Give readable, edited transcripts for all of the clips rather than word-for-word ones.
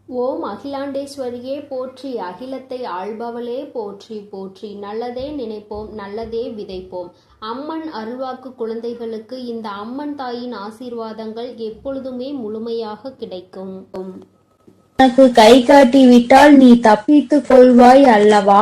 ஓம் அகிலாண்டேஸ்வரியே போற்றி, அகிலத்தை ஆள்பவளே போற்றி போற்றி. நல்லதே நினைப்போம், நல்லதே விதைப்போம். அம்மன் அருள்வாக்கு குழந்தைகளுக்கு இந்த அம்மன் தாயின் ஆசீர்வாதங்கள் எப்பொழுதுமே முழுமையாக கிடைக்கும். உனக்கு கை காட்டி விட்டால் நீ தப்பித்துக் கொள்வாய் அல்லவா?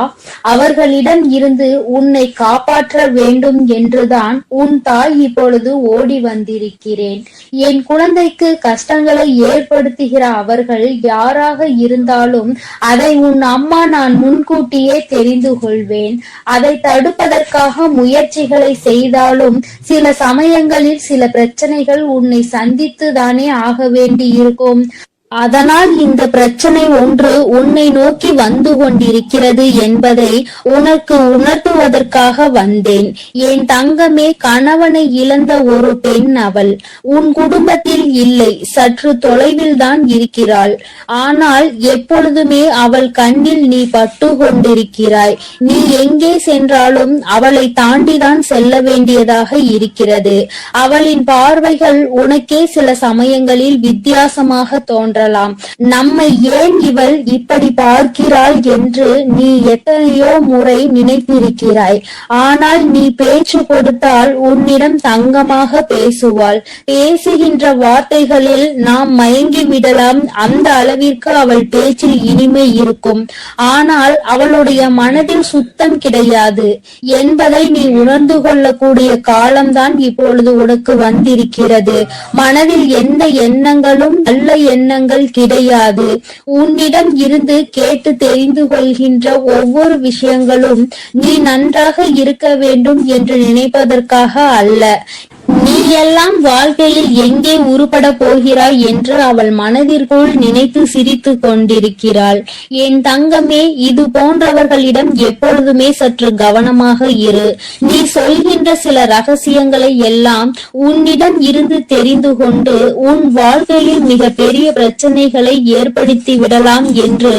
அவர்களிடம் இருந்து உன்னை காப்பாற்ற வேண்டும் என்றுதான் உன் தாய் இப்பொழுது ஓடி வந்திருக்கிறேன். என் குழந்தைக்கு கஷ்டங்களை ஏற்படுத்துகிற அவர்கள் யாராக இருந்தாலும் அதை உன் அம்மா நான் முன்கூட்டியே தெரிந்து கொள்வேன். அதை தடுப்பதற்காக முயற்சிகளை செய்தாலும் சில சமயங்களில் சில பிரச்சனைகள் உன்னை சந்தித்து தானே ஆக வேண்டி இருக்கும். அதனால் இந்த பிரச்சனை ஒன்று உன்னை நோக்கி வந்து கொண்டிருக்கிறது என்பதை உனக்கு உணர்த்துவதற்காக வந்தேன். என் தங்கமே, கணவனை இழந்த ஒரு பெண் அவள் உன் குடும்பத்தில் இல்லை, சற்று தொலைவில் தான் இருக்கிறாள். ஆனால் எப்பொழுதுமே அவள் கண்ணில் நீ பட்டு கொண்டிருக்கிறாய். நீ எங்கே சென்றாலும் அவளை தாண்டிதான் செல்ல வேண்டியதாக இருக்கிறது. அவளின் பார்வைகள் உனக்கே சில சமயங்களில் வித்தியாசமாக தோன்ற. நம்மை ஏன் இவள் இப்படி பார்க்கிறாள் என்று நீ எத்தனையோ முறை நினைத்திருக்கிறாய். ஆனால் நீ பேச்சு கொடுத்தால் உன்னிடம் தங்கமாக பேசுவாள். பேசுகின்ற வார்த்தைகளில் நாம் மயங்கி விடலாம். அந்த அளவிற்கு அவள் பேச்சில் இனிமை இருக்கும். ஆனால் அவளுடைய மனதில் சுத்தம் கிடையாது என்பதை நீ உணர்ந்து கொள்ளக்கூடிய காலம்தான் இப்பொழுது உனக்கு வந்திருக்கிறது. மனதில் எந்த எண்ணங்களும் நல்ல எண்ணங்கள் கிடையாது. உன்னிடம் இருந்து கேட்டு தெரிந்து கொள்கின்ற ஒவ்வொரு விஷயங்களும் நீ நன்றாக இருக்க வேண்டும் என்று நினைப்பதற்காக அல்ல. நீ எல்லாம் வாழ்க்கையில் எங்கே உருப்பட போகிறாய் என்று அவள் மனதிற்குள் நினைத்து சிரித்து கொண்டிருக்கிறாள். என் தங்கமே, இது போன்றவர்களிடம் எப்பொழுதுமே சற்று கவனமாக இரு. நீ சொல்கின்ற சில ரகசியங்களை எல்லாம் உன்னிடம் இருந்து தெரிந்து கொண்டு உன் வாழ்க்கையில் மிக பெரிய பிரச்சனைகளை ஏற்படுத்தி விடலாம் என்று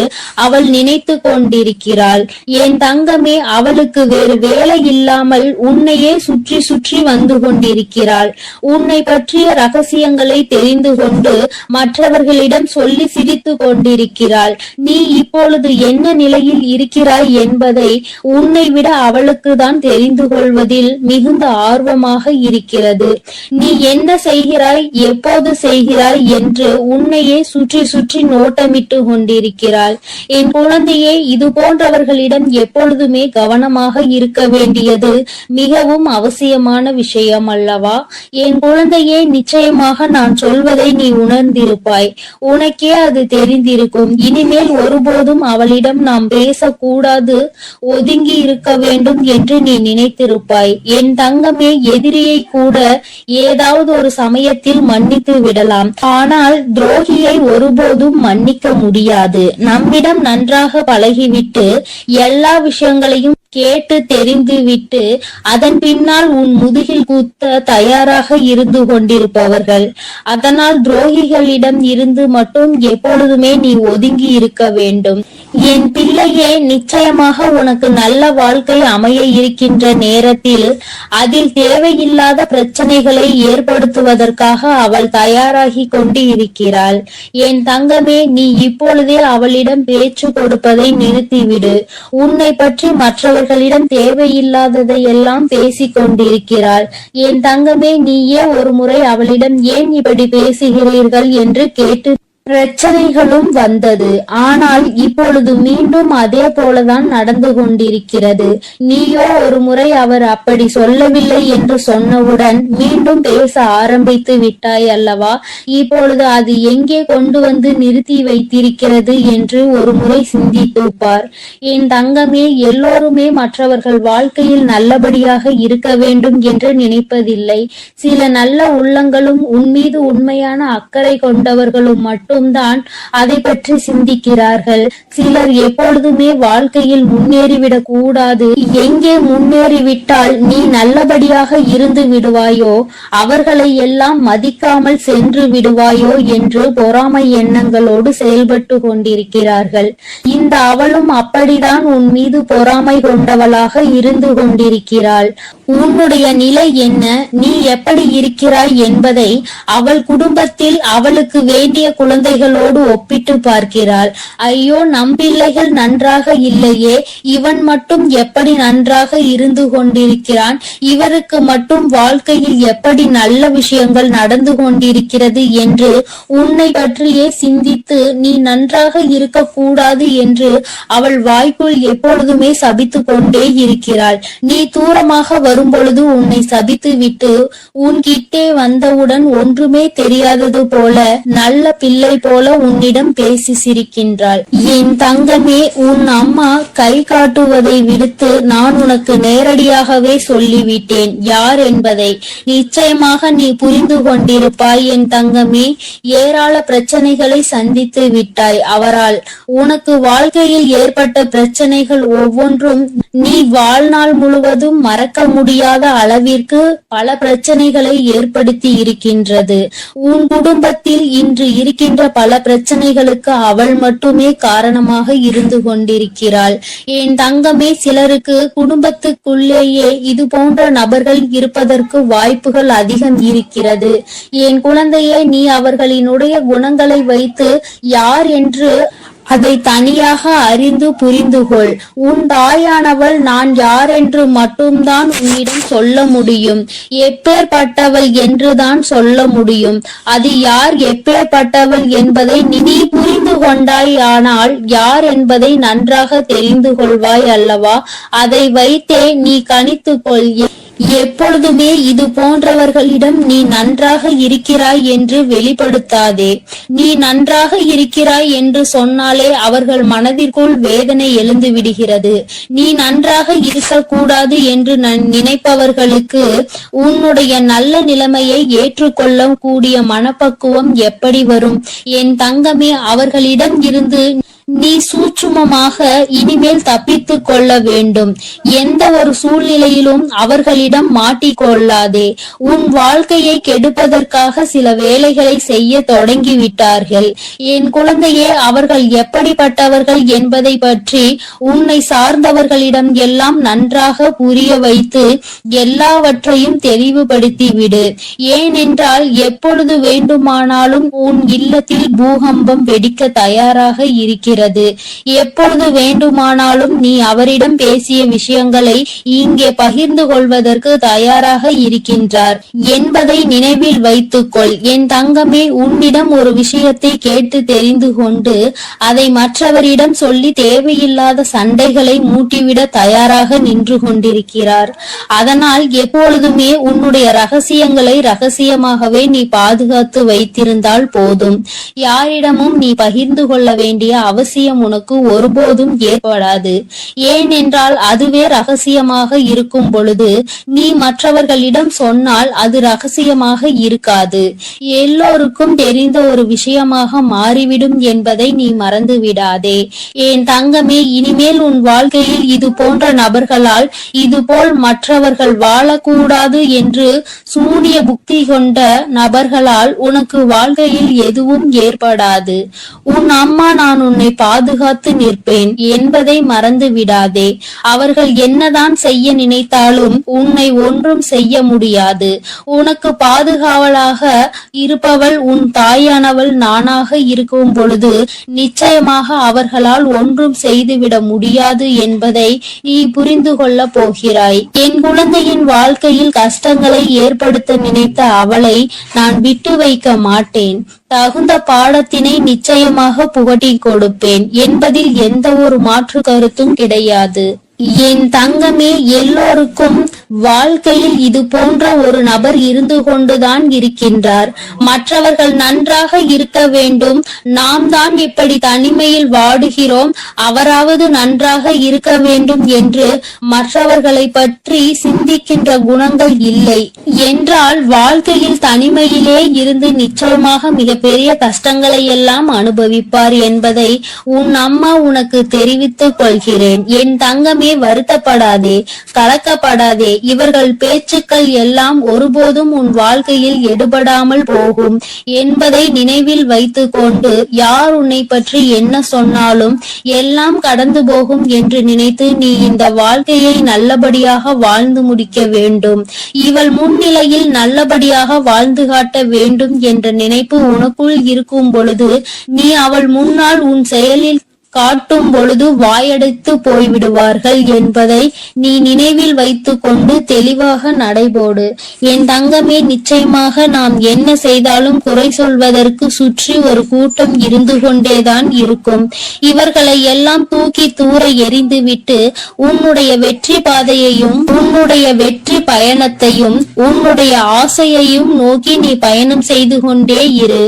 அவள் நினைத்து கொண்டிருக்கிறாள். என் தங்கமே, அவளுக்கு வேறு வேலை இல்லாமல் உன்னையே சுற்றி சுற்றி வந்து கொண்டிருக்கிறாள். உன்னை பற்றிய ரகசியங்களை தெரிந்து கொண்டு மற்றவர்களிடம் சொல்லி சிரித்து கொண்டிருக்கிறாள். நீ இப்பொழுது என்ன நிலையில் இருக்கிறாய் என்பதை உன்னை விட அவளுக்கு தான் தெரிந்து கொள்வதில் மிகுந்த ஆர்வமாக இருக்கிறது. நீ என்ன செய்கிறாய், எப்போது செய்கிறாய் என்று உன்னையே சுற்றி சுற்றி நோட்டமிட்டு கொண்டிருக்கிறாள். என் குழந்தையே, இது போன்றவர்களிடம் எப்பொழுதுமே கவனமாக இருக்க வேண்டியது மிகவும் அவசியமான விஷயம் அல்லவா? என் குழந்தையே, நிச்சயமாக நான் சொல்வதை நீ உணர்ந்திருப்பாய். உனக்கே அது தெரிந்திருக்கும். இனிமேல் ஒருபோதும் அவளிடம் நாம் பேசக்கூடாது, ஒதுங்கி இருக்க வேண்டும் என்று நீ நினைத்திருப்பாய். என் தங்கமே, எதிரியை கூட ஏதாவது ஒரு சமயத்தில் மன்னித்து விடலாம். ஆனால் துரோகியை ஒருபோதும் மன்னிக்க முடியாது. நம்மிடம் நன்றாக பழகிவிட்டு எல்லா விஷயங்களையும் கேட்டு தெரிந்து விட்டு அதன் பின்னால் உன் முதுகில் குத்த தயாராக இருந்து கொண்டிருப்பவர்கள். அதனால் துரோகிகளிடம் இருந்து மட்டும் எப்பொழுதுமே நீ ஒதுங்கி இருக்க வேண்டும். என் பிள்ளையே, நிச்சயமாக உனக்கு நல்ல வாழ்க்கை அமைய இருக்கின்ற நேரத்தில் அதில் தேவையில்லாத பிரச்சனைகளை ஏற்படுத்துவதற்காக அவள் தயாராகி கொண்டு இருக்கிறாள். என் தங்கமே, நீ இப்பொழுதே அவளிடம் பேச்சு கொடுப்பதை நிறுத்திவிடு. உன்னை பற்றி மற்றவர்களிடம் தேவையில்லாததை எல்லாம் பேசிக் கொண்டிருக்கிறாள். என் தங்கமே, நீயே ஒரு முறை அவளிடம் ஏன் இப்படி பேசுகிறீர்கள் என்று கேட்டு பிரச்சனைகளும் வந்தது. ஆனால் இப்பொழுது மீண்டும் அதே போலதான் நடந்து கொண்டிருக்கிறது. நீயோ ஒரு முறை அவர் அப்படி சொல்லவில்லை என்று சொன்னவுடன் மீண்டும் பேச ஆரம்பித்து விட்டாய் அல்லவா? இப்பொழுது அது எங்கே கொண்டு வந்து நிறுத்தி வைத்திருக்கிறது என்று ஒரு முறை சிந்தித்து பார். என் தங்கமே, எல்லோருமே மற்றவர்கள் வாழ்க்கையில் நல்லபடியாக இருக்க வேண்டும் என்று நினைப்பதில்லை. சில நல்ல உள்ளங்களும் உன்மீது உண்மையான அக்கறை கொண்டவர்களும் மட்டும் தான் அதை பற்றி சிந்திக்கிறார்கள். சிலர் எப்பொழுதுமே வாழ்க்கையில் முன்னேறிவிடக் கூடாது, எங்கே முன்னேறிவிட்டால் நீ நல்லபடியாக இருந்து விடுவாயோ அவர்களை எல்லாம் மதிக்காமல் சென்று விடுவாயோ என்று பொறாமை எண்ணங்களோடு செயல்பட்டு கொண்டிருக்கிறார்கள். இந்த அவளும் அப்படிதான் உன் மீது பொறாமை கொண்டவளாக இருந்து கொண்டிருக்கிறாள். உன்னுடைய நிலை என்ன, நீ எப்படி இருக்கிறாய் என்பதை அவள் குடும்பத்தில் அவளுக்கு வேண்டிய குழந்தை குழந்தைகளோடு ஒப்பிட்டு பார்க்கிறாள். ஐயோ, நம் பிள்ளைகள் நன்றாக இல்லையே, இவன் மட்டும் எப்படி நன்றாக இருந்து கொண்டிருக்கிறான், இவருக்கு மட்டும் வாழ்க்கையில் எப்படி நல்ல விஷயங்கள் நடந்து கொண்டிருக்கிறது என்று உன்னை பற்றியே சிந்தித்து நீ நன்றாக இருக்க கூடாது என்று அவள் வாய்க்குள் எப்பொழுதுமே சபித்து கொண்டே இருக்கிறாள். நீ தூரமாக வரும்பொழுது உன்னை சபித்து விட்டு உன்கிட்டே வந்தவுடன் ஒன்றுமே தெரியாதது போல நல்ல பிள்ளை போல உன்னிடம் பேசி சிரிக்கின்றாள். என் தங்கமே, உன் அம்மா கை காட்டுவதை விடுத்து நான் உனக்கு நேரடியாகவே சொல்லிவிட்டேன் யார் என்பதை. நிச்சயமாக நீ புரிந்து கொண்டிருப்பாய் என் தங்கமே. ஏராள பிரச்சனைகளை சந்தித்து விட்டாய் அவரால். உனக்கு வாழ்க்கையில் ஏற்பட்ட பிரச்சனைகள் ஒவ்வொன்றும் நீ வாழ்நாள் முழுவதும் மறக்க முடியாத அளவிற்கு பல பிரச்சனைகளை ஏற்படுத்தி இருக்கின்றது. உன் குடும்பத்தில் இன்று இருக்கின்ற பல பிரச்சனைகளுக்கு அவள் மட்டுமே காரணமாக இருந்து கொண்டிருக்கிறாள். என் தங்கமே, சிலருக்கு குடும்பத்துக்குள்ளேயே இது போன்ற நபர்கள் இருப்பதற்கு வாய்ப்புகள் அதிகம் இருக்கிறது. என் குழந்தையே, நீ அவர்களினுடைய குணங்களை வைத்து யார் என்று அதை தனியாக அறிந்து புரிந்து கொள். உன் தாயானவள் நான் யார் என்று மட்டும்தான் உன்னிடம் சொல்ல முடியும். எப்பேற்பட்டவள் என்றுதான் சொல்ல முடியும். அது யார், எப்பேற்பட்டவள் என்பதை நீ புரிந்து கொண்டாய். ஆனால் யார் என்பதை நன்றாக தெரிந்து கொள்வாய் அல்லவா? அதை வைத்தே நீ கணித்துக்கொள். எப்பொழுதுமே இது போன்றவர்களிடம் நீ நன்றாக இருக்கிறாய் என்று வெளிப்படுத்தாதே. நீ நன்றாக இருக்கிறாய் என்று சொன்னாலே அவர்கள் மனதிற்குள் வேதனை எழுந்து விடுகிறது. நீ நன்றாக இருக்கக்கூடாது என்று நினைப்பவர்களுக்கு உன்னுடைய நல்ல நிலைமையை ஏற்றுக்கொள்ள கூடிய மனப்பக்குவம் எப்படி வரும்? என் தங்கமே, அவர்களிடம் இருந்து நீ சூட்சுமமாக இனிமேல் தப்பித்து கொள்ள வேண்டும். எந்த ஒரு சூழ்நிலையிலும் அவர்களிடம் மாட்டிக்கொள்ளாதே. உன் வாழ்க்கையை கெடுப்பதற்காக சில வேலைகளை செய்ய தொடங்கிவிட்டார்கள். என் குழந்தையே, அவர்கள் எப்படிப்பட்டவர்கள் என்பதை பற்றி உன்னை சார்ந்தவர்களிடம் எல்லாம் நன்றாக புரிய வைத்து எல்லாவற்றையும் தெளிவுபடுத்தி விடு. ஏனென்றால் எப்பொழுது வேண்டுமானாலும் உன் இல்லத்தில் பூகம்பம் வெடிக்க தயாராக இருக்கிறது. எப்பொழுது வேண்டுமானாலும் நீ அவரிடம் பேசிய விஷயங்களை இங்கே பகிர்ந்து கொள்வதற்கு தயாராக இருக்கின்றார் என்பதை நினைவில் வைத்துக்கொள். என் தங்கமே, உன்னிடம் ஒரு விஷயத்தை கேட்டு தெரிந்து கொண்டு அதை மற்றவரிடம் சொல்லி தேவையில்லாத சண்டைகளை மூட்டிவிட தயாராக நின்று கொண்டிருக்கிறார். அதனால் எப்பொழுதுமே உன்னுடைய ரகசியங்களை ரகசியமாகவே நீ பாதுகாத்து வைத்திருந்தால் போதும். யாரிடமும் நீ பகிர்ந்து கொள்ள வேண்டிய அவசியம் உனக்கு ஒருபோதும் ஏற்படாது. ஏனென்றால் அதுவே ரகசியமாக இருக்கும் பொழுது நீ மற்றவர்களிடம் சொன்னால் அது ரகசியமாக இருக்காது, எல்லோருக்கும் தெரிந்த ஒரு விஷயமாக மாறிவிடும் என்பதை நீ மறந்து விடாதே. என் தங்கமே, இனிமேல் உன் வாழ்க்கையில் இது போன்ற நபர்களால் இதுபோல் மற்றவர்கள் வாழக்கூடாது என்று சூனிய புக்தி கொண்ட நபர்களால் உனக்கு வாழ்க்கையில் எதுவும் ஏற்படாது. உன் அம்மா நான் உன்னை பாதுகாத்து நிற்பேன் என்பதை மறந்து விடாதே. அவர்கள் என்னதான் செய்ய நினைத்தாலும் உன்னை ஒன்றும் செய்ய முடியாது. உனக்கு பாதுகாவலாக இருப்பவள் உன் தாயானவள் நானாக இருக்கும் பொழுது நிச்சயமாக அவர்களால் ஒன்றும் செய்துவிட முடியாது என்பதை நீ புரிந்து கொள்ள போகிறாய். என் குழந்தையின் வாழ்க்கையில் கஷ்டங்களை ஏற்படுத்த நினைத்த அவளை நான் விட்டு வைக்க மாட்டேன். தகுந்த பாடத்தினை நிச்சயமாக புகட்டி கொடுப்பேன் என்பதில் எந்த ஒரு மாற்று கருத்தும் கிடையாது. என் தங்கமே, எல்லோருக்கும் வாழ்க்கையில் இது போன்ற ஒரு நபர் இருந்து கொண்டுதான் இருக்கின்றார். மற்றவர்கள் நன்றாக இருக்க வேண்டும், நாம் தான் இப்படி தனிமையில் வாடுகிறோம், அவராவது நன்றாக இருக்க வேண்டும் என்று மற்றவர்களை பற்றி சிந்திக்கின்ற குணங்கள் இல்லை என்றால் வாழ்க்கையில் தனிமையிலே இருந்து நிச்சயமாக மிகப்பெரிய கஷ்டங்களை எல்லாம் அனுபவிப்பார் என்பதை உன் அம்மா உனக்கு தெரிவித்துக் கொள்கிறேன். என் தங்கமே, வருத்தப்படாதே, கலக்கப்படாதே. இவர்கள் பேச்சுக்கள் எல்லாம் ஒருபோதும் உன் வாழ்க்கையில் எடுபடாமல் போகும் என்பதை நினைவில் வைத்துக் கொண்டு, யார் உன்னை பற்றி என்ன சொன்னாலும் எல்லாம் கடந்து போகும் என்று நினைத்து நீ இந்த வாழ்க்கையை நல்லபடியாக வாழ்ந்து முடிக்க வேண்டும். இவள் முன்னிலையில் நல்லபடியாக வாழ்ந்து காட்ட வேண்டும் என்ற நினைப்பு உனக்குள் இருக்கும் பொழுது நீ அவள் முன்னால் உன் செயலில் காட்டும் பொழுது வாயடைத்து போய்விடுவார்கள் என்பதை நீ நினைவில் வைத்துக் கொண்டு தெளிவாக நடைபோடு. என் தங்கமே, நிச்சயமாக நாம் என்ன செய்தாலும் குறை சொல்வதற்கு சுற்றி ஒரு கூட்டம் இருந்து கொண்டேதான் இருக்கும். இவர்களை எல்லாம் தூக்கி தூர எறிந்துவிட்டு உன்னுடைய வெற்றி பாதையையும் உன்னுடைய வெற்றி பயணத்தையும் உன்னுடைய ஆசையையும் நோக்கி நீ பயணம் செய்து கொண்டே இரு.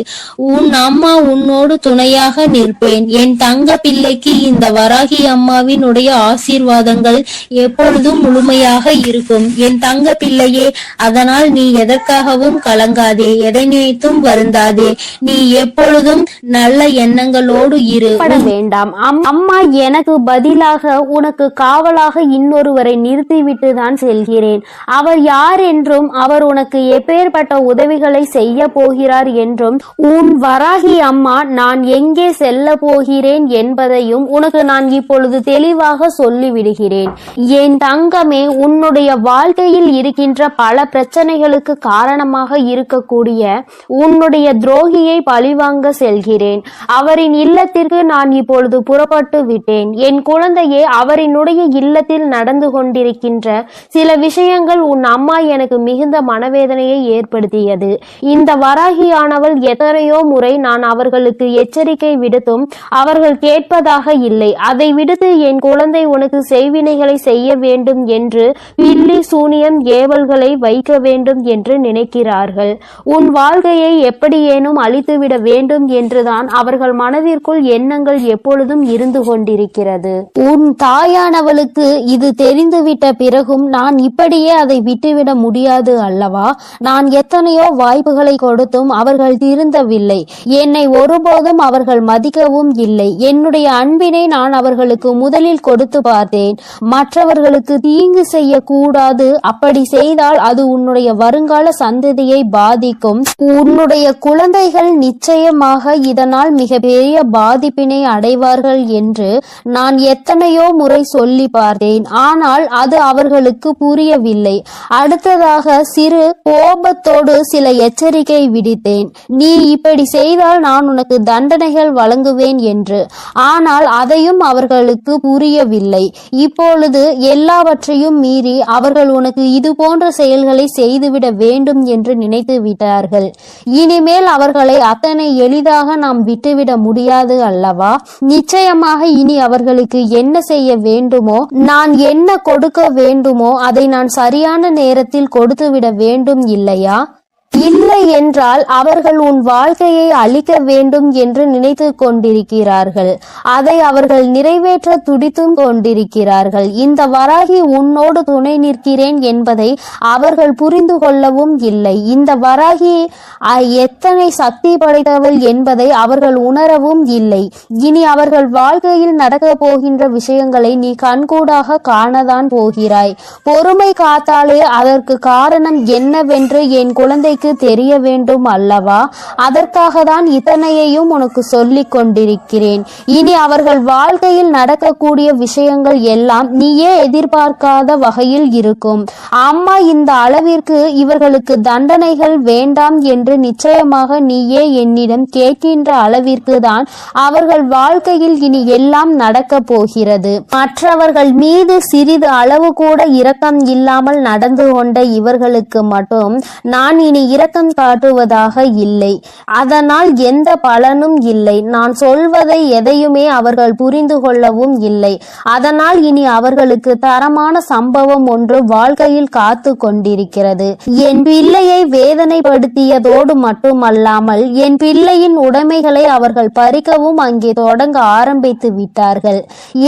உன் அம்மா உன்னோடு துணையாக நிற்பேன். என் தங்க பிள்ளைக்கு இந்த வராகி அம்மாவினுடைய ஆசீர்வாதங்கள் எப்பொழுதும் முழுமையாக இருக்கும் என் தங்க பிள்ளையே. அதனால் நீ எதற்காகவும் கலங்காதே, எதை நினைத்தும் வருந்தாதே. நீ எப்பொழுதும் நல்ல எண்ணங்களோடு இரு. வேண்டாம். அம்மா எனக்கு பதிலாக உனக்கு காவலாக இன்னொருவரை நிறுத்திவிட்டு தான் செல்கிறேன். அவர் யார் என்றும் அவர் உனக்கு எப்பேற்பட்ட உதவிகளை செய்ய போகிறார் என்றும் உன் வராகி அம்மா நான் எங்கே செல்ல போகிறேன் என்பதையும் உனக்கு நான் இப்பொழுது தெளிவாக சொல்லிவிடுகிறேன். என் தங்கமே, உன்னுடைய வாழ்க்கையில் இருக்கின்ற பல பிரச்சனைகளுக்கு காரணமாக இருக்கக்கூடிய உன்னுடைய துரோகியை பழிவாங்க செல்கிறேன். அவரின் இல்லத்திற்கு நான் இப்பொழுது புறப்பட்டு விட்டேன். என் குழந்தையே, அவரினுடைய இல்லத்தில் நடந்து கொண்டிருக்கின்ற சில விஷயங்கள் உன் அம்மா எனக்கு மிகுந்த மனவேதனையை ஏற்படுத்தியது. இந்த வராகியானவள் எத்தனையோ முறை நான் அவர்களுக்கு எச்சரிக்கை விடுத்தும் அவர்கள் கேட்பதாக இல்லை. அதை விடுத்து என் குழந்தை உனக்கு செய்வினைகளை செய்ய வேண்டும் என்று பில்லி சூனியம் ஏவல்களை வைக்க வேண்டும் என்று நினைக்கிறார்கள். உன் வாழ்க்கையை எப்படியேனும் அழித்துவிட வேண்டும் என்றுதான் அவர்கள் மனதிற்குள் எண்ணங்கள் எப்பொழுதும் இருந்து கொண்டிருக்கிறது. உன் தாயானவளுக்கு இது தெரிந்துவிட்ட பிறகும் நான் இப்படியே அதை விட்டுவிட முடியாது அல்லவா? நான் எத்தனையோ வாய்ப்புகளை கொடுத்தும் அவர்கள் திருந்தவில்லை. என்னை ஒருபோதும் அவர்கள் மதிக்கவும் இல்லை. என்னுடைய அன்பினை நான் அவர்களுக்கு முதலில் கொடுத்து பார்த்தேன். மற்றவர்களுக்கு தீங்கு செய்ய கூடாது. அப்படி செய்தால் அது உன்னுடைய வருங்கால சந்ததியை பாதிக்கும். உன்னுடைய குழந்தைகள் நிச்சயமாக இதனால் மிகப்பெரிய பாதிப்பினை அடைவார்கள் என்று நான் எத்தனையோ முறை சொல்லி பார்த்தேன். ஆனால் அது அவர்களுக்கு புரியவில்லை. அடுத்ததாக சிறு கோபத்தோடு சில எச்சரிக்கை விடுத்தேன். நீ இப்படி செய்தால் நான் உனக்கு தண்டனைகள் வழங்குவேன் என்று. ஆனால் அதையும் அவர்களுக்கு புரியவில்லை. இப்பொழுது எல்லாவற்றையும் மீறி அவர்கள் உனக்கு இது போன்ற செயல்களை செய்துவிட வேண்டும் என்று நினைத்து விட்டார்கள். இனிமேல் அவர்களை அத்தனை எளிதாக நாம் விட்டுவிட முடியாது அல்லவா? நிச்சயமாக இனி அவர்களுக்கு என்ன செய்ய வேண்டுமோ, நான் என்ன கொடுக்க வேண்டுமோ அதை நான் சரியான நேரத்தில் கொடுத்துவிட வேண்டும் இல்லையா? இல்லை என்றால் அவர்கள் உன் வாழ்க்கையை அழிக்க வேண்டும் என்று நினைத்து கொண்டிருக்கிறார்கள். அதை அவர்கள் நிறைவேற்ற துடித்தும் கொண்டிருக்கிறார்கள். இந்த வராகி உன்னோடு துணை நிற்கிறேன் என்பதை அவர்கள் புரிந்து கொள்ளவும் இல்லை. இந்த வராகி எத்தனை சக்தி படைத்தவள் என்பதை அவர்கள் உணரவும் இல்லை. இனி அவர்கள் வாழ்க்கையில் நடக்க போகின்ற விஷயங்களை நீ கண்கூடாக காணதான் போகிறாய். பொறுமை காத்தாலே அதற்கு காரணம் என்னவென்று என் குழந்தைக்கு தெரிய வேண்டும் அல்லவா? அதற்காக தான் இத்தனையையும் உனக்கு சொல்லிக் கொண்டிருக்கிறேன். இனி அவர்கள் வாழ்க்கையில் நடக்கக்கூடிய விஷயங்கள் எல்லாம் நீயே எதிர்பார்க்காத வகையில் இருக்கும். அம்மா இந்த அளவிற்கு இவர்களுக்கு தண்டனைகள் வேண்டாம் என்று நிச்சயமாக நீயே என்னிடம் கேட்கின்ற அளவிற்கு தான் அவர்கள் வாழ்க்கையில் இனி எல்லாம் நடக்க போகிறது. மற்றவர்கள் மீது சிறிது அளவு கூட இரக்கம் இல்லாமல் நடந்து கொண்ட இவர்களுக்கு மட்டும் நான் இனி இரக்கம் காட்டுவதாக இல்லை. அதனால் எந்த பலனும் இல்லை. நான் சொல்வதை எதையுமே அவர்கள் புரிந்து கொள்ளவும் இல்லை. அதனால் இனி அவர்களுக்கு தரமான சம்பவம் ஒன்று வாழ்க்கையில் காத்து கொண்டிருக்கிறது. என் பிள்ளையை வேதனைப்படுத்தியதோடு மட்டுமல்லாமல் என் பிள்ளையின் உடைமைகளை அவர்கள் பறிக்கவும் அங்கே தொடங்க ஆரம்பித்து விட்டார்கள்.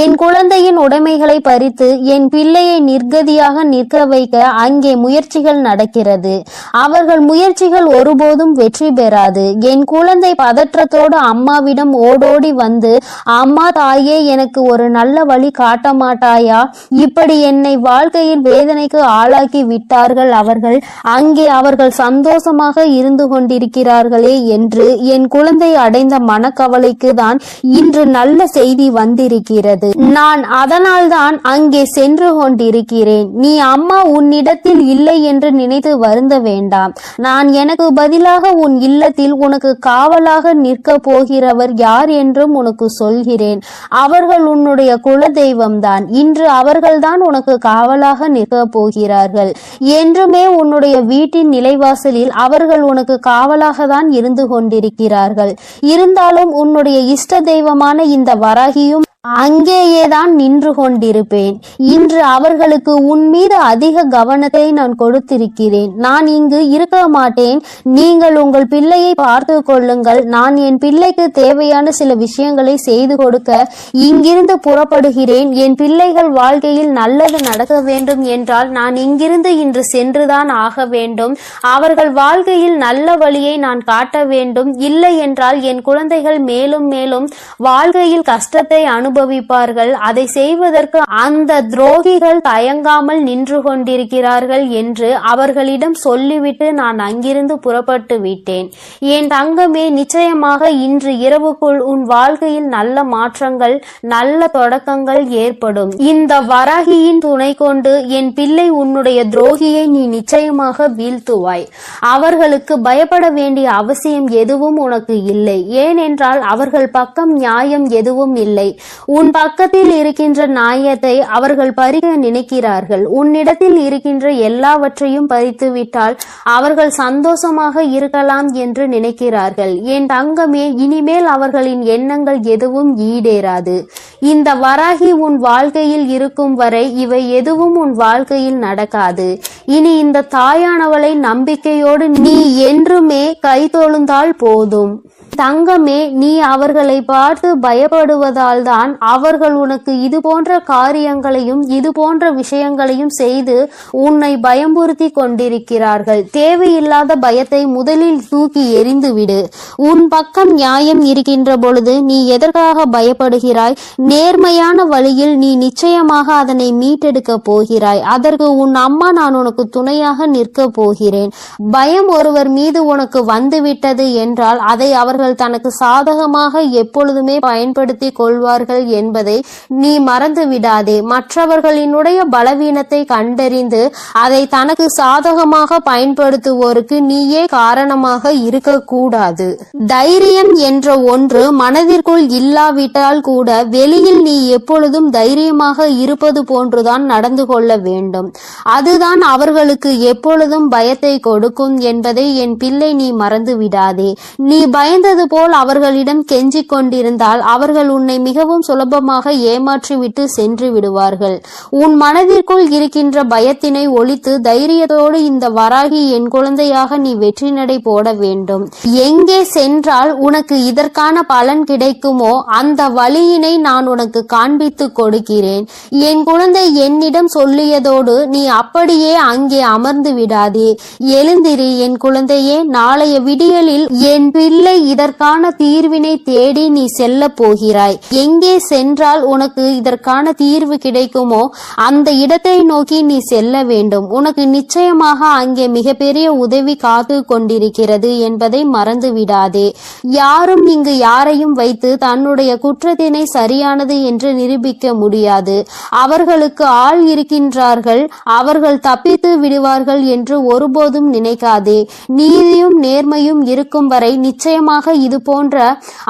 என் குழந்தையின் உடைமைகளை பறித்து என் பிள்ளையை நிர்கதியாக நிற்க வைக்க அங்கே முயற்சிகள் நடக்கிறது. அவர்கள் முயற்சிகள் ஒருபோதும் வெற்றி பெறாது. என் குழந்தை பதற்றத்தோடு அம்மாவிடம் ஓடோடி வந்து, அம்மா தாயே, எனக்கு ஒரு நல்ல வழி காட்ட மாட்டாயா? இப்படி என்னை வாழ்க்கையில் வேதனைக்கு ஆளாக்கி விட்டார்கள் அவர்கள். அங்கே அவர்கள் சந்தோஷமாக இருந்து கொண்டிருக்கிறார்களே என்று என் குழந்தை அடைந்த மனக்கவலைக்கு தான் இன்று நல்ல செய்தி வந்திருக்கிறது. நான் அதனால்தான் அங்கே சென்று கொண்டிருக்கிறேன். நீ அம்மா உன்னிடத்தில் இல்லை என்று நினைத்து வருந்த வேண்டாம். நான் எனக்கு பதிலாக உன் இல்லத்தில் உனக்கு காவலாக நிற்க போகிறவர் யார் என்றும் உனக்கு சொல்கிறேன். அவர்கள் உன்னுடைய குல தெய்வம்தான். இன்று அவர்கள்தான் உனக்கு காவலாக நிற்க போகிறார்கள். என்றுமே உன்னுடைய வீட்டின் நிலைவாசலில் அவர்கள் உனக்கு காவலாக தான் இருந்து கொண்டிருக்கிறார்கள். இருந்தாலும் உன்னுடைய இஷ்ட தெய்வமான இந்த வராகியும் அங்கேயேதான் நின்று கொண்டிருப்பேன். இன்று அவர்களுக்கு உன் மீது அதிக கவனத்தை நான் கொடுத்திருக்கிறேன். நான் இங்கு இருக்க மாட்டேன். நீங்கள் உங்கள் பிள்ளையை பார்த்து கொள்ளுங்கள். நான் என் பிள்ளைக்கு தேவையான சில விஷயங்களை செய்து கொடுக்க இங்கிருந்து புறப்படுகிறேன். என் பிள்ளைகள் வாழ்க்கையில் நல்லது நடக்க வேண்டும் என்றால் நான் இங்கிருந்து இன்று சென்றுதான் ஆக வேண்டும். அவர்கள் வாழ்க்கையில் நல்ல வழியை நான் காட்ட வேண்டும். இல்லை என்றால் என் குழந்தைகள் மேலும் மேலும் வாழ்க்கையில் கஷ்டத்தை அனுபவிப்பார்கள். அதை செய்வதற்கு அந்த துரோகிகள் தயங்காமல் நின்று கொண்டிருக்கிறார்கள் என்று அவர்களிடம் சொல்லிவிட்டு நான் அங்கிருந்து புறப்பட்டு விட்டேன். என் தங்கமே, நிச்சயமாக இன்று இரவுக்குள் உன் வாழ்க்கையில் நல்ல மாற்றங்கள், நல்ல தொடக்கங்கள் ஏற்படும். இந்த வராகியின் துணை கொண்டு என் பிள்ளை உன்னுடைய துரோகியை நீ நிச்சயமாக வீழ்த்துவாய். அவர்களுக்கு பயப்பட வேண்டிய அவசியம் எதுவும் உனக்கு இல்லை. ஏனென்றால் அவர்கள் பக்கம் நியாயம் எதுவும் இல்லை. உன் பக்கத்தில் இருக்கின்ற நியாயத்தை அவர்கள் பறிக்க நினைக்கிறார்கள். உன்னிடத்தில் இருக்கின்ற எல்லாவற்றையும் பறித்து விட்டால் அவர்கள் சந்தோஷமாக இருக்கலாம் என்று நினைக்கிறார்கள். என் தங்கமே, இனிமேல் அவர்களின் எண்ணங்கள் எதுவும் ஈடேறாது. இந்த வராகி உன் வாழ்க்கையில் இருக்கும் வரை இவை எதுவும் உன் வாழ்க்கையில் நடக்காது. இனி இந்த தாயானவளை நம்பிக்கையோடு நீ என்றுமே கை தொழுந்தால் போதும். தங்கமே, நீ அவர்களை பார்த்து பயப்படுவதால் தான் அவர்கள் உனக்கு இது போன்ற காரியங்களையும் இது போன்ற விஷயங்களையும் செய்து உன்னை பயமுறுத்தி கொண்டிருக்கிறார்கள். தேவையில்லாத பயத்தை முதலில் தூக்கி எறிந்துவிடு. உன் பக்கம் நியாயம் இருக்கின்ற பொழுது நீ எதற்காக பயப்படுகிறாய்? நேர்மையான வழியில் நீ நிச்சயமாக அதனை மீட்டெடுக்க போகிறாய். அதற்கு உன் அம்மா நான் உனக்கு துணையாக நிற்க போகிறேன். பயம் ஒருவர் மீது உனக்கு வந்துவிட்டது என்றால் அதை அவர்கள் தனக்கு சாதகமாக எப்பொழுதுமே பயன்படுத்தி கொள்வார்கள் என்பதை நீ மறந்து விடாதே. மற்றவர்களினுடைய பலவீனத்தை கண்டறிந்து அதை தனக்கு சாதகமாக பயன்படுத்துவோருக்கு நீயே காரணமாக இருக்கக்கூடாது. தைரியம் என்ற ஒன்று மனதிற்குள் இல்லாவிட்டால் கூட வெளியில் நீ எப்பொழுதும் தைரியமாக இருப்பது போன்றுதான் நடந்து கொள்ள வேண்டும். அதுதான் அவர்களுக்கு எப்பொழுதும் பயத்தை கொடுக்கும் என்பதை என் பிள்ளை நீ மறந்து விடாதே. நீ பயந்தது போல் அவர்களிடம் கெஞ்சிக் கொண்டிருந்தால் அவர்கள் உன்னை மிகவும் சுலபமாக ஏமாற்றிவிட்டு சென்று விடுவார்கள். உன் மனதிற்குள் இருக்கின்ற பயத்தினை ஒழித்து தைரியத்தோடு இந்த வராகி என் குழந்தையாக நீ வெற்றி நடை போட வேண்டும். எங்கே சென்றால் உனக்கு இதற்கான பலன் கிடைக்குமோ அந்த வழியினை நான் உனக்கு காண்பித்து கொடுக்கிறேன். என் குழந்தை என்னிடம் சொல்லியதோடு நீ அப்படியே அங்கே அமர்ந்து விடாதே. எழுந்திரு என் குழந்தையே. நாளைய விடியலில் என் பிள்ளை இதற்கான தீர்வினை தேடி நீ செல்ல போகிறாய். எங்கே சென்றால் உனக்கு இதற்கான தீர்வு கிடைக்குமோ அந்த இடத்தை நோக்கி நீ செல்ல வேண்டும். உனக்கு நிச்சயமாக அங்கே மிகப்பெரிய உதவி காத்து கொண்டிருக்கிறது என்பதை மறந்து விடாதே. யாரும் இங்கு யாரையும் வைத்து தன்னுடைய குற்றத்தினை சரியானது என்று நிரூபிக்க முடியாது. அவர்களுக்கு ஆள் இருக்கின்றார்கள், அவர்கள் தப்பித்து விடுவார்கள் என்று ஒருபோதும் நினைக்காதே. நீதியும் நேர்மையும் இருக்கும் வரை நிச்சயமாக இது போன்ற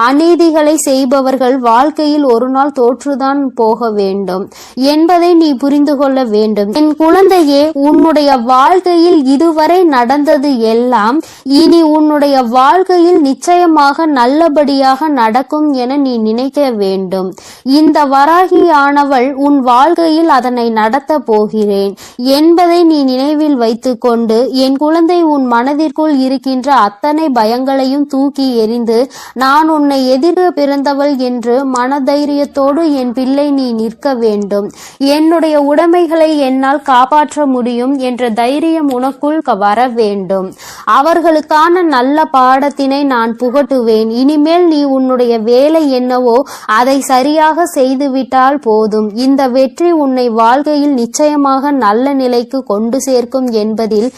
அநீதிகளை செய்பவர்கள் வாழ்க்கையில் ஒரு நாள் தோற்றுதான் போக வேண்டும் என்பதை நீ புரிந்து கொள்ள வேண்டும். என் குழந்தையே, உன்னுடைய வாழ்க்கையில் இதுவரை நடந்தது எல்லாம் இனி உன்னுடைய வாழ்க்கையில் நிச்சயமாக நல்லபடியாக நடக்கும் என நீ நினைக்க வேண்டும். இந்த வராகியானவள் உன் வாழ்க்கையில் அதனை நடத்த போகிறேன் என்பதை நீ நினைவில் வைத்துக் கொண்டு என் குழந்தை உன் மனதிற்குள் இருக்கின்ற அத்தனை பயங்களையும் தூக்கி தெரிந்து நான் உன்னை எதிர பிறந்தவள் என்று மனதைரியத்தோடு என் பிள்ளை நீ நிற்க வேண்டும். என்னுடைய உடைமைகளை என்னால் காப்பாற்ற முடியும் என்ற தைரியம் உனக்குள் வர வேண்டும். அவர்களுக்கான நல்ல பாடத்தினை நான் புகட்டுவேன். இனிமேல் நீ உன்னுடைய வேலை என்னவோ அதை சரியாக செய்துவிட்டால் போதும். இந்த வெற்றி உன்னை வாழ்க்கையில் நிச்சயமாக நல்ல நிலைக்கு கொண்டு சேர்க்கும் என்பதில்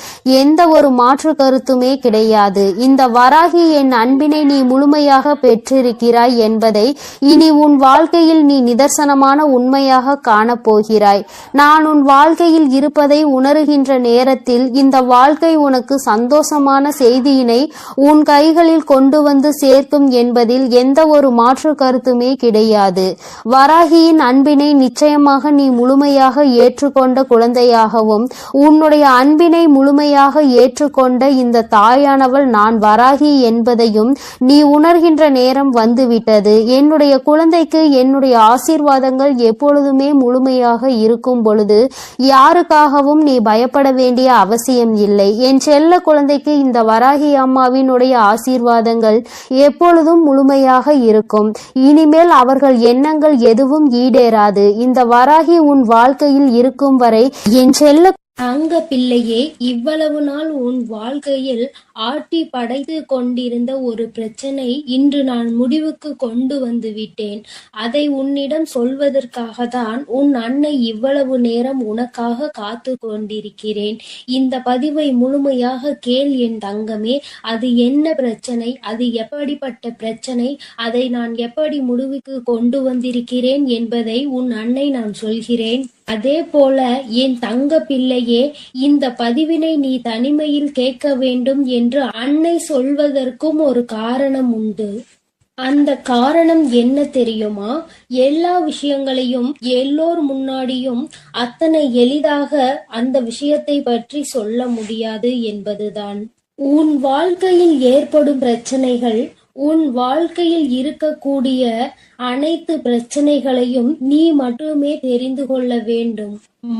எந்த ஒரு மாற்று கருத்துமே கிடையாது. இந்த வராகி என் அன்பினை நீ முழுமையாக பெற்றிருக்கிறாய் என்பதை இனி உன் வாழ்க்கையில் நீ நிதர்சனமான உண்மையாக காணப்போகிறாய். நான் உன் வாழ்க்கையில் இருப்பதை உணர்கின்ற நேரத்தில் இந்த வாழ்க்கை உனக்கு சந்தோஷமான செய்தியினை உன் கைகளில் கொண்டு வந்து சேர்க்கும் என்பதில் எந்த ஒரு மாற்று கருத்துமே கிடையாது. வராகியின் அன்பினை நிச்சயமாக நீ முழுமையாக ஏற்றுக்கொண்ட குழந்தையாகவும் உன்னுடைய அன்பினை முழுமையாக ஏற்றுக்கொண்ட இந்த தாயானவள் நான் வராகி என்பதையும் நீ உணர்கின்ற நேரம் வந்துவிட்டது. என்னுடைய குழந்தைக்கு என்னுடைய ஆசீர்வாதங்கள் எப்பொழுதுமே முழுமையாக இருக்கும் பொழுது யாருக்காகவும் நீ பயப்பட வேண்டிய அவசியம் இல்லை. என் செல்ல குழந்தைக்கு இந்த வராகி அம்மாவினுடைய ஆசீர்வாதங்கள் எப்பொழுதும் முழுமையாக இருக்கும். இனிமேல் அவர்கள் எண்ணங்கள் எதுவும் ஈடேறாது. இந்த வராகி உன் வாழ்க்கையில் இருக்கும் வரை என் செல்ல தங்க பிள்ளையே, இவ்வளவு நாள் உன் வாழ்க்கையில் ஆட்டி படைத்து கொண்டிருந்த ஒரு பிரச்சனை இன்று நான் முடிவுக்கு கொண்டு வந்து விட்டேன். அதை உன்னிடம் சொல்வதற்காக தான் உன் அன்னை இவ்வளவு நேரம் உனக்காக காத்து கொண்டிருக்கிறேன். இந்த பதிவை முழுமையாக கேள் என் தங்கமே. அது என்ன பிரச்சனை, அது எப்படிப்பட்ட பிரச்சனை, அதை நான் எப்படி முடிவுக்கு கொண்டு வந்திருக்கிறேன் என்பதை உன் அன்னை நான் சொல்கிறேன். அதே போல என் தங்க பிள்ளையே, இந்த பதிவினை நீ தனிமையில் கேட்க வேண்டும் என்று அன்னை சொல்வதற்கும் ஒரு காரணம் உண்டு. அந்த காரணம் என்ன தெரியுமா? எல்லா விஷயங்களையும் எல்லோர் முன்னாடியும் அத்தனை எளிதாக அந்த விஷயத்தை பற்றி சொல்ல முடியாது என்பதுதான். உன் வாழ்க்கையில் ஏற்படும் பிரச்சனைகள், உன் வாழ்க்கையில் இருக்கக்கூடிய அனைத்து பிரச்சனைகளையும் நீ மட்டுமே தெரிந்து கொள்ள வேண்டும்.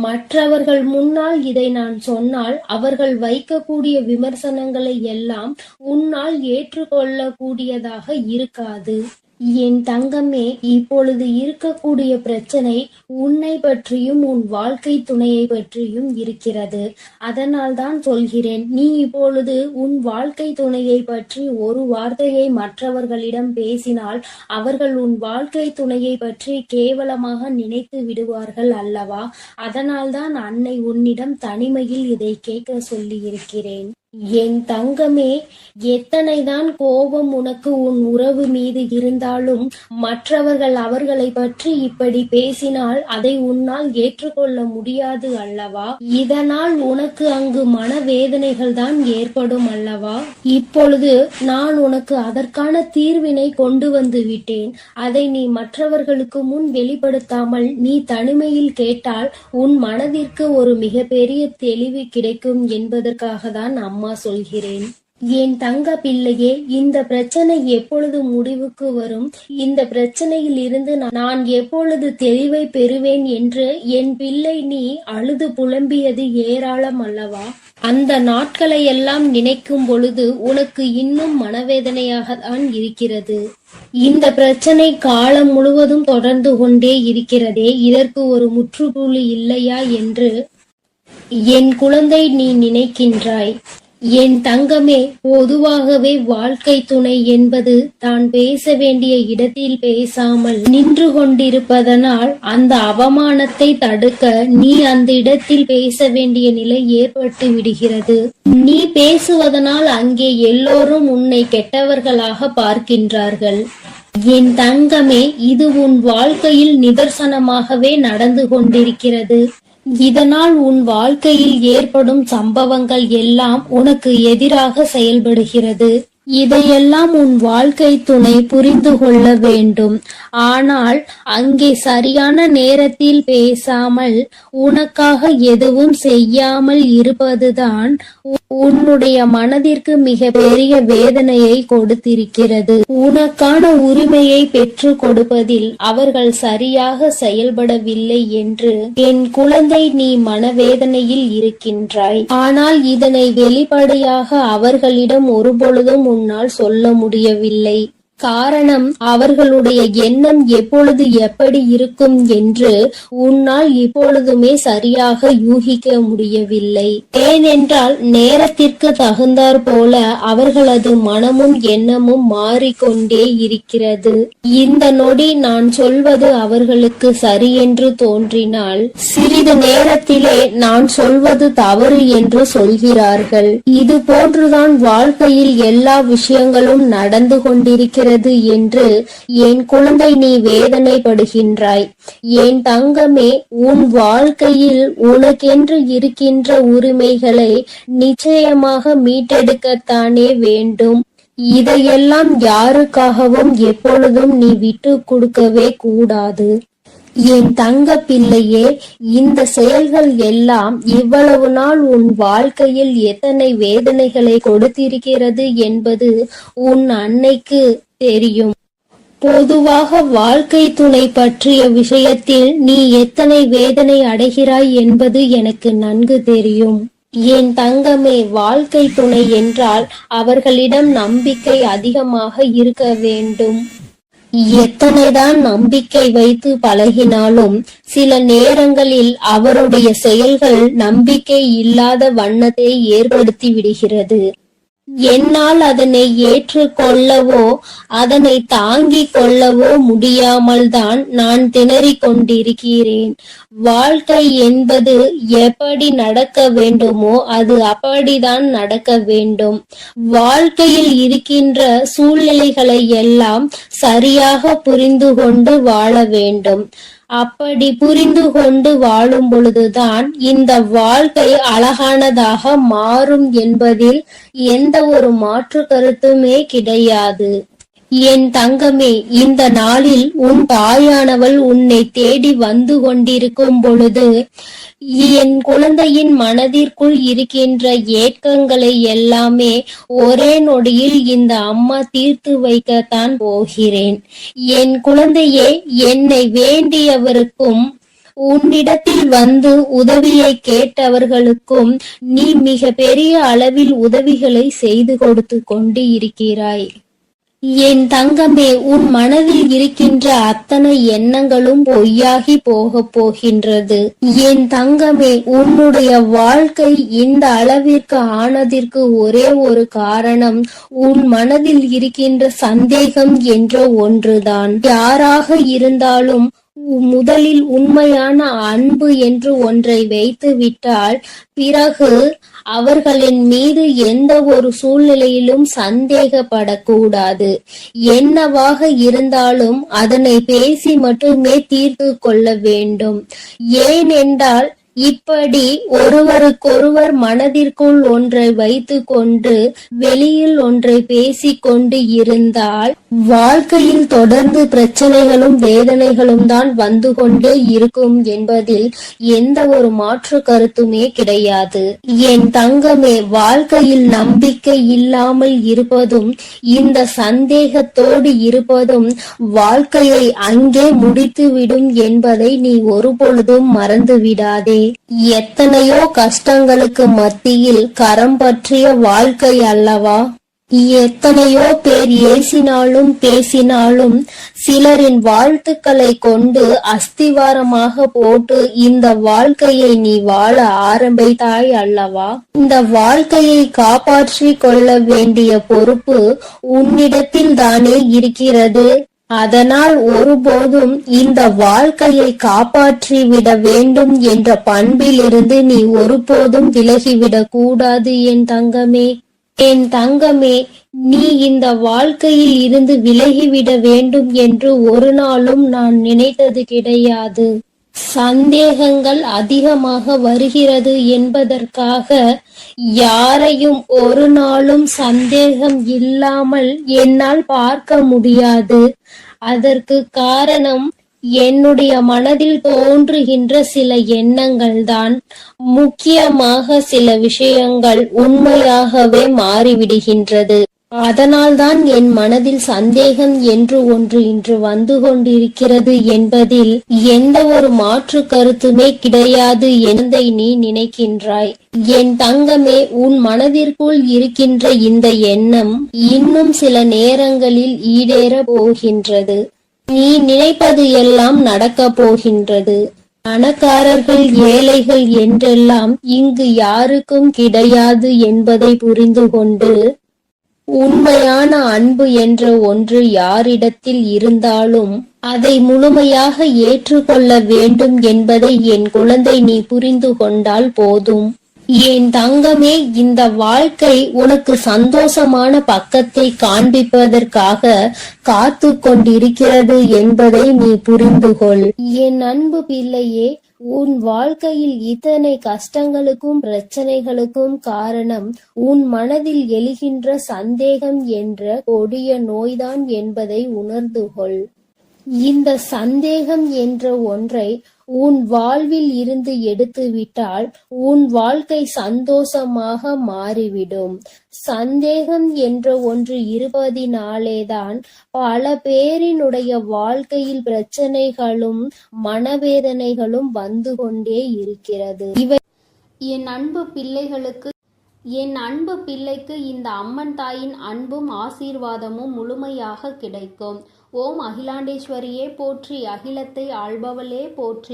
மற்றவர்கள் முன்னால் இதை நான் சொன்னால் அவர்கள் வைக்கக்கூடிய விமர்சனங்களை எல்லாம் உன்னால் ஏற்றுக்கொள்ளக்கூடியதாக இருக்காது. என் தங்கமே, இப்பொழுது இருக்கக்கூடிய பிரச்சனை உன்னை பற்றியும் உன் வாழ்க்கை துணையை பற்றியும் இருக்கிறது. அதனால் தான் சொல்கிறேன், நீ இப்பொழுது உன் வாழ்க்கை துணையை பற்றி ஒரு வார்த்தையை மற்றவர்களிடம் பேசினால் அவர்கள் உன் வாழ்க்கை துணையை பற்றி கேவலமாக நினைத்து விடுவார்கள் அல்லவா? அதனால் தான் அன்னை உன்னிடம் தனிமையில் இதை கேட்க சொல்லி இருக்கிறேன். என் தங்கமே, எத்தனைதான் கோபம் உனக்கு உன் உறவு மீது இருந்தாலும் மற்றவர்கள் அவர்களை பற்றி இப்படி பேசினால் அதை உன்னால் ஏற்றுக்கொள்ள முடியாது அல்லவா? இதனால் உனக்கு அங்கு மனவேதனைகள் தான் ஏற்படும் அல்லவா? இப்பொழுது நான் உனக்கு அதற்கான தீர்வினை கொண்டு வந்து விட்டேன். அதை நீ மற்றவர்களுக்கு முன் வெளிப்படுத்தாமல் நீ தனிமையில் கேட்டால் உன் மனதிற்கு ஒரு மிகப்பெரிய தெளிவு கிடைக்கும் என்பதற்காக தான் அம்மா சொல்கிறேன். என் தங்க பிள்ளையே, இந்த பிரச்சனை எப்பொழுது முடிவுக்கு வரும், இந்த பிரச்சனையில் இருந்து நான் எப்பொழுது தெளிவை பெறுவேன் என்று என் பிள்ளை நீ அழுது புலம்பியது ஏராளம் அல்லவா? அந்த நாட்களை எல்லாம் நினைக்கும் பொழுது உனக்கு இன்னும் மனவேதனையாக தான் இருக்கிறது. இந்த பிரச்சனை காலம் முழுவதும் தொடர்ந்து கொண்டே இருக்கிறதே, இதற்கு ஒரு முற்றுப்புள்ளி இல்லையா என்று என் குழந்தை நீ நினைக்கின்றாய். என் தங்கமே, பொதுவாகவே வாழ்க்கை துணை என்பது தான் பேச வேண்டிய இடத்தில் பேசாமல் நின்று கொண்டிருப்பதனால் அந்த அவமானத்தை தடுக்க நீ அந்த இடத்தில் பேச வேண்டிய நிலை ஏற்பட்டு விடுகிறது. நீ பேசுவதனால் அங்கே எல்லோரும் உன்னை கெட்டவர்களாக பார்க்கின்றார்கள். என் தங்கமே, இது உன் வாழ்க்கையில் நிதர்சனமாகவே நடந்து கொண்டிருக்கிறது. இதனால் உன் வாழ்க்கையில் ஏற்படும் சம்பவங்கள் எல்லாம் உனக்கு எதிராக செயல்படுகிறது. இதையெல்லாம் உன் வாழ்க்கை துணை புரிந்து கொள்ள வேண்டும். ஆனால் அங்கே சரியான நேரத்தில் பேசாமல் உனக்காக எதுவும் செய்யாமல் இருப்பதுதான் உன்னுடைய மனதிற்கு மிக பெரிய வேதனையை கொடுத்திருக்கிறது. உனக்கான உரிமையை பெற்று கொடுப்பதில் அவர்கள் சரியாக செயல்படவில்லை என்று என் குழந்தை நீ மனவேதனையில் இருக்கின்றாய். ஆனால் இதனை வெளிப்படையாக அவர்களிடம் ஒருபொழுதும் உன்னால் சொல்ல முடியவில்லை. காரணம், அவர்களுடைய எண்ணம் எப்பொழுது எப்படி இருக்கும் என்று உன்னால் இப்பொழுதுமே சரியாக யூகிக்க முடியவில்லை. ஏனென்றால் நேரத்திற்கு தகுந்தாற் போல அவர்களது மனமும் எண்ணமும் மாறிக்கொண்டே இருக்கிறது. இந்த நொடி நான் சொல்வது அவர்களுக்கு சரி என்று தோன்றினால் சிறிது நேரத்திலே நான் சொல்வது தவறு என்று சொல்கிறார்கள். இது போன்றுதான் வாழ்க்கையில் எல்லா விஷயங்களும் நடந்து கொண்டிருக்கிறது என்று என் குழந்தை நீ வேதனைப்படுகின்றாய். என் தங்கமே, உன் வாழ்க்கையில் உனக்கென்று இருக்கின்ற உரிமைகளை நிச்சயமாக மீட்டெடுக்கத்தானே வேண்டும். இதையெல்லாம் யாருக்காகவும் எப்பொழுதும் நீ விட்டு கொடுக்கவே கூடாது. என் தங்க பிள்ளையே, இந்த செயல்கள் எல்லாம் இவ்வளவு நாள் உன் வாழ்க்கையில் எத்தனை வேதனைகளை கொடுத்திருக்கிறது என்பது உன் அன்னைக்கு தெரியும். பொதுவாக வாழ்க்கை துணை பற்றிய விஷயத்தில் நீ எத்தனை வேதனை அடைகிறாய் என்பது எனக்கு நன்கு தெரியும். என் தங்கமே, வாழ்க்கை துணை என்றால் அவர்களிடம் நம்பிக்கை அதிகமாக இருக்க வேண்டும். எத்தனைதான் நம்பிக்கை வைத்து பழகினாலும் சில நேரங்களில் அவருடைய செயல்கள் நம்பிக்கை இல்லாத வண்ணத்தை ஏற்படுத்தி விடுகிறது. என்னால் அதனை ஏற்றுக்கொள்ளவோ அதனை தாங்கிக் கொள்ளவோ முடியாமல் தான் நான் திணறிக் கொண்டிருக்கிறேன். வாழ்க்கை என்பது எப்படி நடக்க வேண்டுமோ அது அப்படிதான் நடக்க வேண்டும். வாழ்க்கையில் இருக்கின்ற சூழ்நிலைகளை எல்லாம் சரியாக புரிந்து கொண்டு வாழ வேண்டும். அப்படி புரிந்து கொண்டு வாழும் பொழுதுதான் இந்த வாழ்க்கை அழகானதாக மாறும் என்பதில் எந்த ஒரு மாற்று கருத்துமே கிடையாது. என் தங்கமே, இந்த நாளில் உன் தாயானவள் உன்னை தேடி வந்து கொண்டிருக்கும் பொழுது என் குழந்தையின் மனதிற்குள் இருக்கின்ற ஏக்கங்களை எல்லாமே ஒரே நொடியில் இந்த அம்மா தீர்த்து வைக்கத்தான் போகிறேன். என் குழந்தையே, என்னை வேண்டியவருக்கும் உன்னிடத்தில் வந்து உதவியை கேட்டவர்களுக்கும் நீ மிக பெரிய அளவில் உதவிகளை செய்து கொடுத்து கொண்டு இருக்கிறாய். என் தங்கமே, உன் மனதில் இருக்கின்ற அத்தனை எண்ணங்களும் பொய்யாகி போக போகின்றது. என் தங்கமே, உன்னுடைய வாழ்க்கை இந்த அளவிற்கு ஆனதற்கு ஒரே ஒரு காரணம் உன் மனதில் இருக்கின்ற சந்தேகம் என்ற ஒன்றுதான். யாராக இருந்தாலும் முதலில் உண்மையான அன்பு என்று ஒன்றை வைத்து விட்டால் பிறகு அவர்களின் மீது எந்த ஒரு சூழ்நிலையிலும் சந்தேகப்படக்கூடாது. என்னவாக இருந்தாலும் அதனை பேசி மட்டுமே தீர்த்து கொள்ள வேண்டும். ஏனென்றால் இப்படி ஒருவருக்கொருவர் மனதிற்குள் ஒன்றை வைத்து கொண்டு வெளியில் ஒன்றை பேசிக்கொண்டு இருந்தால் வாழ்க்கையில் தொடர்ந்து பிரச்சனைகளும் வேதனைகளும் தான் வந்து கொண்டே இருக்கும் என்பதில் எந்த ஒரு மாற்று கருத்துமே கிடையாது. என் தங்கமே, வாழ்க்கையில் நம்பிக்கை இல்லாமல் இருப்பதும் இந்த சந்தேகத்தோடு இருப்பதும் வாழ்க்கையை அங்கே முடித்துவிடும் என்பதை நீ ஒருபொழுதும் மறந்து விடாதே. எத்தனையோ கஷ்டங்களுக்கு மத்தியில் கரம் பற்றிய வாழ்க்கை அல்லவா? எத்தனையோ பேர் ஏசினாலும் பேசினாலும் சிலரின் வாழ்த்துக்களை கொண்டு அஸ்திவாரமாக போட்டு இந்த வாழ்க்கையை நீ வாழ ஆரம்பித்தாய் அல்லவா? இந்த வாழ்க்கையை காப்பாற்றி கொள்ள வேண்டிய பொறுப்பு உன்னிடத்தில் தானே இருக்கிறது. அதனால் ஒருபோதும் இந்த வாழ்க்கையை காப்பாற்றி விட வேண்டும் என்ற பண்பிலிருந்து நீ ஒருபோதும் விலகிவிடக் கூடாது என் தங்கமே. என் தங்கமே, நீ இந்த வாழ்க்கையில் இருந்து விலகிவிட வேண்டும் என்று ஒரு நாளும் நான் நினைத்தது கிடையாது. சந்தேகங்கள் அதிகமாக வருகிறது என்பதற்காக யாரையும் ஒரு நாளும் சந்தேகம் இல்லாமல் என்னால் பார்க்க முடியாது. அதற்கு காரணம் என்னுடைய மனதில் தோன்றுகின்ற சில எண்ணங்கள் தான். முக்கியமாக சில விஷயங்கள் உண்மையாகவே மாறிவிடுகின்றது. அதனால்தான் என் மனதில் சந்தேகம் என்று ஒன்று இன்று வந்து கொண்டிருக்கிறது என்பதில் எந்த ஒரு மாற்று கருத்துமே கிடையாது என்பதை நீ நினைக்கின்றாய். என் தங்கமே, உன் மனதிற்குள் இருக்கின்ற இந்த எண்ணம் இன்னும் சில நேரங்களில் ஈடேற போகின்றது. நீ நினைப்பது எல்லாம் நடக்கப் போகின்றது. பணக்காரர்கள் ஏழைகள் என்றெல்லாம் இங்கு யாருக்கும் கிடையாது என்பதை புரிந்து கொண்டு, உண்மையான அன்பு என்ற ஒன்று யாரிடத்தில் இருந்தாலும் அதை முழுமையாக ஏற்றுக்கொள்ள வேண்டும் என்பதை என் குழந்தை நீ புரிந்து கொண்டால் போதும். என் தங்கமே, இந்த வாழ்க்கை உனக்கு சந்தோஷமான பக்கத்தை காண்பிப்பதற்காக காத்து கொண்டிருக்கிறது என்பதை நீ புரிந்து கொள். என் அன்பு பிள்ளையே, உன் வாழ்க்கையில் இத்தனை கஷ்டங்களுக்கும் பிரச்சனைகளுக்கும் காரணம் உன் மனதில் எழுகின்ற சந்தேகம் என்ற கொடிய நோய்தான் என்பதை உணர்ந்து கொள். இந்த சந்தேகம் என்ற ஒன்றை உன் வாழ்வில் இருந்து எடுத்துவிட்டால் உன் வாழ்க்கை சந்தோஷமாக மாறிவிடும். சந்தேகம் என்ற ஒன்று இருப்பதினாலேதான் பல பேரினுடைய வாழ்க்கையில் பிரச்சனைகளும் மனவேதனைகளும் வந்து கொண்டே இருக்கிறது. என் அன்பு பிள்ளைக்கு இந்த அம்மன் தாயின் அன்பும் ஆசீர்வாதமும் முழுமையாக கிடைக்கும். ஓம் அகிலாண்டேஸ்வரியே போற்றி, அகிலத்தை ஆள்பவளே போற்றி.